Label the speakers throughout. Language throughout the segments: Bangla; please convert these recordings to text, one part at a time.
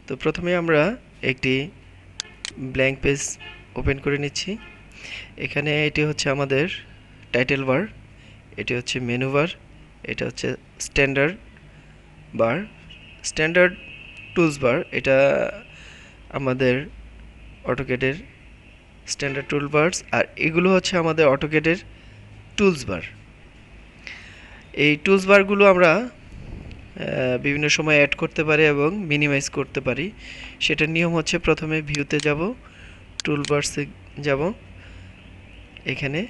Speaker 1: তো প্রথমে আমরা একটি ব্ল্যাঙ্ক পেজ ওপেন করে নিচ্ছি। এখানে এটি হচ্ছে আমাদের টাইটেল বার, এটি হচ্ছে মেনু বার, এটা হচ্ছে স্ট্যান্ডার্ড বার, স্ট্যান্ডার্ড টুলস বার। এটা আমাদের অটোক্যাডের স্ট্যান্ডার্ড টুল বারস, আর এগুলো হচ্ছে আমাদের অটোক্যাডের টুলস বার। এই টুলস বারগুলো আমরা বিভিন্ন সময় অ্যাড করতে পারি এবং মিনিমাইজ করতে পারি। সেটার নিয়ম হচ্ছে প্রথমে ভিউতে যাব, টুলবারসে যাব, এখানে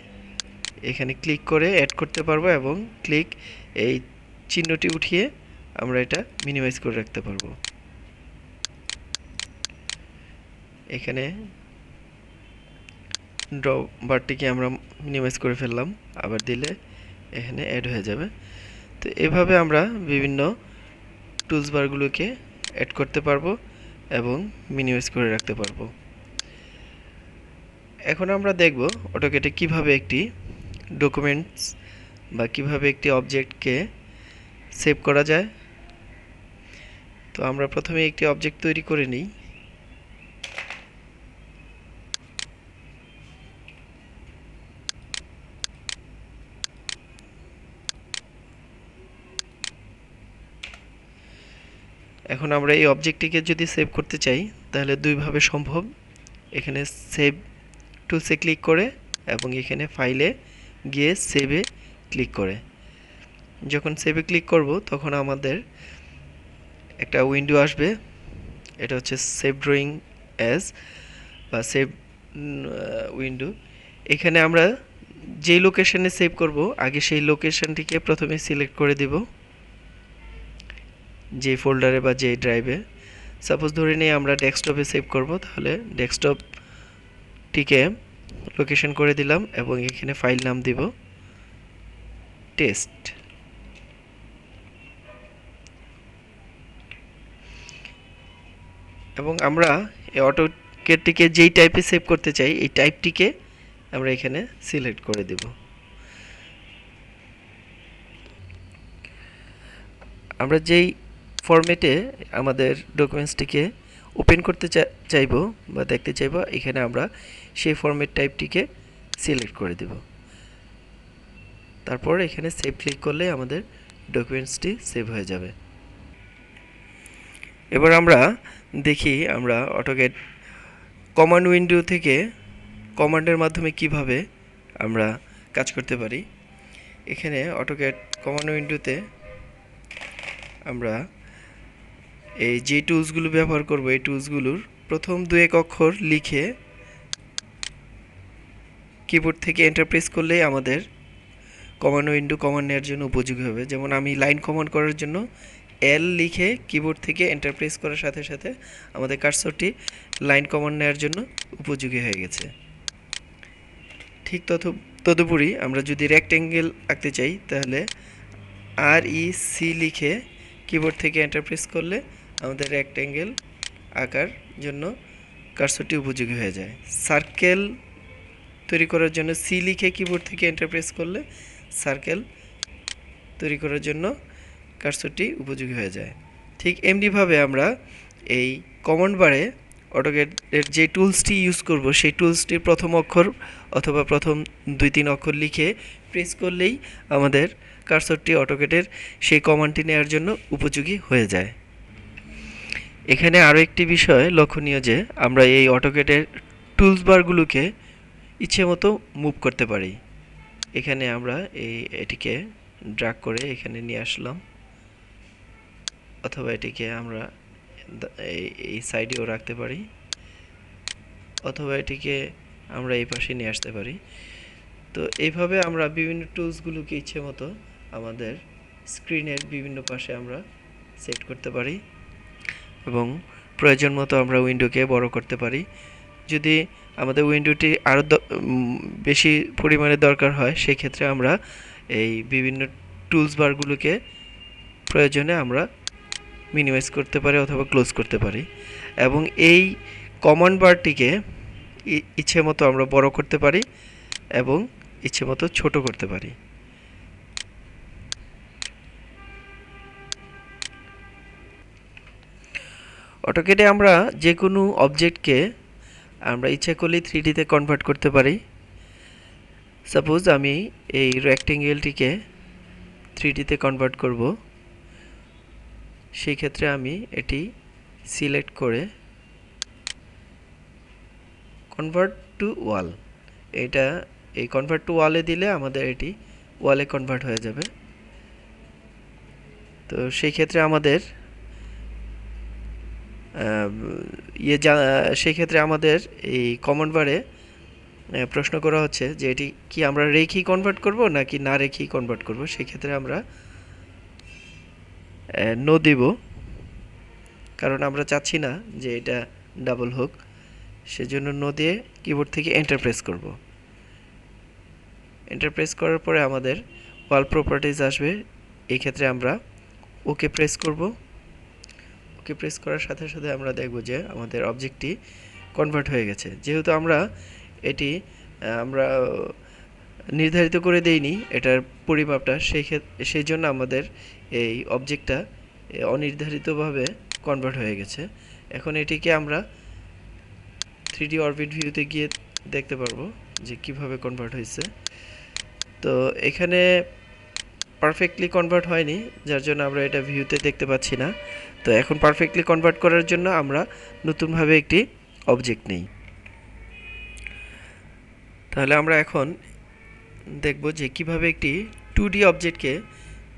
Speaker 1: এখানে ক্লিক করে অ্যাড করতে পারবো এবং ক্লিক এই চিহ্নটি উঠিয়ে আমরা এটা মিনিমাইজ করে রাখতে পারবো। এখানে ড্র বারটিকে আমরা মিনিমাইজ করে ফেললাম, আবার দিলে এখানে অ্যাড হয়ে যাবে। তো এভাবে আমরা বিভিন্ন টুলস বারগুলোকে অ্যাড করতে পারবো এবং মিনিমাইজ করে রাখতে পারবো। এখন আমরা দেখব অটোক্যাডে কিভাবে একটি ডকুমেন্টস বা কিভাবে একটি অবজেক্টকে সেভ করা যায়। তো আমরা প্রথমে একটি অবজেক্ট তৈরি করে নিই। এখন আমরা এই অবজেক্টটিকে যদি সেভ করতে চাই তাহলে দুইভাবে সম্ভব। এখানে সেভ টুলসে ক্লিক করে এবং এখানে ফাইলে গিয়ে সেভে ক্লিক করে, যখন সেভে ক্লিক করব তখন আমাদের একটা উইন্ডো আসবে। এটা হচ্ছে সেভ ড্রয়িং অ্যাজ বা সেভ উইন্ডো। এখানে আমরা যেই লোকেশনে সেভ করব আগে সেই লোকেশনটিকে প্রথমে সিলেক্ট করে দেব, যে ফোল্ডারে বা যে ড্রাইভে। সাপোজ ধরে নিই আমরা ডেস্কটপে সেভ করব, তাহলে ডেস্কটপটিকে লোকেশন করে দিলাম এবং এখানে ফাইল নাম দিব টেস্ট। এবং আমরা এই অটোক্যাডটিকে যেই টাইপে সেভ করতে চাই এই টাইপটিকে আমরা এখানে সিলেক্ট করে দেব। আমরা যেই ফরম্যাটে আমাদের ডকুমেন্টসটিকে ওপেন করতে চাইব বা দেখতে চাইব, এখানে আমরা সেই ফরম্যাট টাইপটিকে সিলেক্ট করে দেব। তারপর এখানে সেভ ক্লিক করলে আমাদের ডকুমেন্টসটি সেভ হয়ে যাবে। এবার আমরা দেখি আমরা অটোক্যাড কমান্ড উইন্ডো থেকে কমান্ডের মাধ্যমে কিভাবে আমরা কাজ করতে পারি। এখানে অটোক্যাড কমান্ড উইন্ডোতে আমরা এই যে টুলসগুলো ব্যবহার করব এই টুলসগুলোর প্রথম দু এক অক্ষর লিখে কিবোর্ড থেকে এন্টার প্রেস করলেই আমাদের কমান্ড উইন্ডো কমান্ড নেওয়ার জন্য উপযোগী হবে। যেমন আমি লাইন কমান্ড করার জন্য এল লিখে কিবোর্ড থেকে এন্টার প্রেস করার সাথে সাথে আমাদের কার্সরটি লাইন কমান্ড নেওয়ার জন্য উপযোগী হয়ে গেছে। ঠিক তদুপরি আমরা যদি রেক্ট্যাঙ্গেল আঁকতে চাই তাহলে REC লিখে কিবোর্ড থেকে এন্টার প্রেস করলে আমাদের রেক্ট্যাঙ্গেল আঁকার জন্য কার্সরটি উপযোগী হয়ে যায়। সার্কেল তৈরি করার জন্য সি লিখে কিবোর্ড থেকে এন্টার প্রেস করলে সার্কেল তৈরি করার জন্য কার্সরটি উপযোগী হয়ে যায়। ঠিক এমনিভাবে আমরা এই কমান্ড বারে অটোক্যাডের যে টুলসটি ইউজ করব সেই টুলসটির প্রথম অক্ষর অথবা প্রথম 2-3 অক্ষর লিখে প্রেস করলেই আমাদের কার্সরটি অটোক্যাডের সেই কমান্ডটি নেওয়ার জন্য উপযোগী হয়ে যায়। এখানে আরও একটি বিষয় লক্ষণীয় যে আমরা এই অটোক্যাডের টুলস বারগুলোকে ইচ্ছে মতো মুভ করতে পারি। এখানে আমরা এটিকে ড্র্যাগ করে এখানে নিয়ে আসলাম, অথবা এটিকে আমরা এই সাইডেও রাখতে পারি, অথবা এটিকে আমরা এই পাশে নিয়ে আসতে পারি। তো এইভাবে আমরা বিভিন্ন টুলসগুলোকে ইচ্ছে মতো আমাদের স্ক্রিনের বিভিন্ন পাশে আমরা সেট করতে পারি এবং প্রয়োজন মতো আমরা উইন্ডোকে বড় করতে পারি। যদি আমাদের উইন্ডোটি আরও বেশি পরিমাণে দরকার হয় সেই ক্ষেত্রে আমরা এই বিভিন্ন টুলস বারগুলোকে প্রয়োজনে আমরা মিনিমাইজ করতে পারি অথবা ক্লোজ করতে পারি। এবং এই কমান্ড বারটিকে ইচ্ছে মতো আমরা বড় করতে পারি এবং ইচ্ছে মতো ছোট করতে পারি। অটোক্যাডে আমরা যে কোনো অবজেক্টকে আমরা ইচ্ছা করলেই 3D তে কনভার্ট করতে পারি। সাপোজ আমি এই রেক্টেঙ্গেলটিকে 3D তে কনভার্ট করব, সেই ক্ষেত্রে আমি এটি সিলেক্ট করে কনভার্ট টু ওয়াল, এই কনভার্ট টু ওয়ালে দিলে আমাদের এটি ওয়ালে কনভার্ট হয়ে যাবে। তো সেই ক্ষেত্রে আমাদের সেই ক্ষেত্রে আমাদের এই কমন বারে প্রশ্ন করা হচ্ছে যে এটি কি আমরা রেখেই কনভার্ট করব নাকি না রেখেই কনভার্ট করব। সেই ক্ষেত্রে আমরা নো দিব, কারণ আমরা চাচ্ছি না যে এটা ডাবল হোক, সেজন্য নো দিয়ে কিবোর্ড থেকে এন্টার প্রেস করব। এন্টার প্রেস করার পরে আমাদের ওয়াল প্রপার্টিজ আসবে। এই ক্ষেত্রে আমরা ওকে প্রেস করব। ওকে প্রেস করার সাথে সাথে আমরা দেখব যে আমাদের অবজেক্টটি কনভার্ট হয়ে গেছে। যেহেতু আমরা এটি আমরা নির্ধারিত করে দেইনি এটার পরিমাপটা, সেই জন্য আমাদের এই অবজেক্টটা অনির্ধারিতভাবে কনভার্ট হয়ে গেছে। এখন এটিকে আমরা 3D অরবিট ভিউতে গিয়ে দেখতে পারবো যে কিভাবে কনভার্ট হয়েছে। তো এখানে পারফেক্টলি কনভার্ট হয়নি, যার জন্য আমরা এটা ভিউতে দেখতে পাচ্ছি না। তো এখন পারফেক্টলি কনভার্ট করার জন্য আমরা নতুনভাবে একটি অবজেক্ট নেই। তাহলে আমরা এখন দেখব যে কিভাবে একটি 2D অবজেক্টকে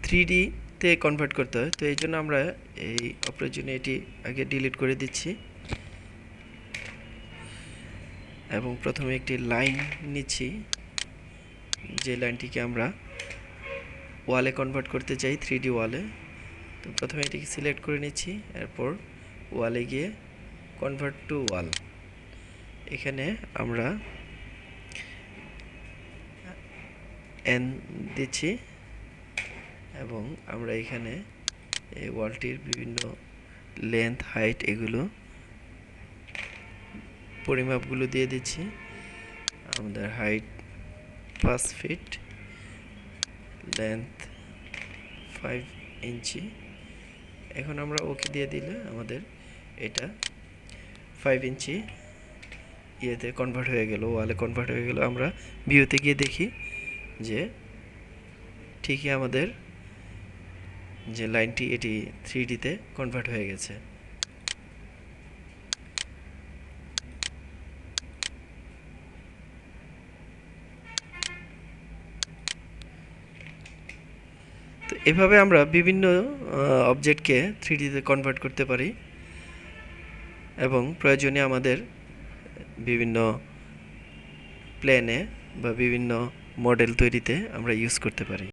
Speaker 1: 3D তে কনভার্ট করতে হয়। তো এই জন্য আমরা এই অপ্রয়োজনীয় এটি আগে ডিলিট করে দিচ্ছি এবং প্রথমে একটি লাইন নিচ্ছি, যে লাইনটিকে আমরা ওয়ালে কনভার্ট করতে চাই, 3D ওয়ালে। তো প্রথমে এটিকে সিলেক্ট করে নিচ্ছি, এরপর ওয়ালে গিয়ে কনভার্ট টু ওয়াল, এখানে আমরা এন দিচ্ছি এবং আমরা এখানে এই ওয়ালটির বিভিন্ন লেন্থ, হাইট, এগুলো পরিমাপগুলো দিয়ে দিচ্ছি। আমাদের হাইট 5 ফিট, লেন্থ 5 ইঞ্চি। এখন আমরা ওকে দিয়ে দিলে আমাদের এটা 5 ইঞ্চি ইয়েতে কনভার্ট হয়ে গেল, ওয়ালে কনভার্ট হয়ে গেল। আমরা ভিউতে গিয়ে দেখি যে ঠিকই আমাদের যে লাইনটি এটি 3D তে কনভার্ট হয়ে গেছে। তো এভাবে আমরা বিভিন্ন অবজেক্টকে 3D তে কনভার্ট করতে পারি এবং প্রয়োজনে আমাদের বিভিন্ন প্লেনে বা বিভিন্ন মডেল তৈরিতে আমরা ইউজ করতে পারি।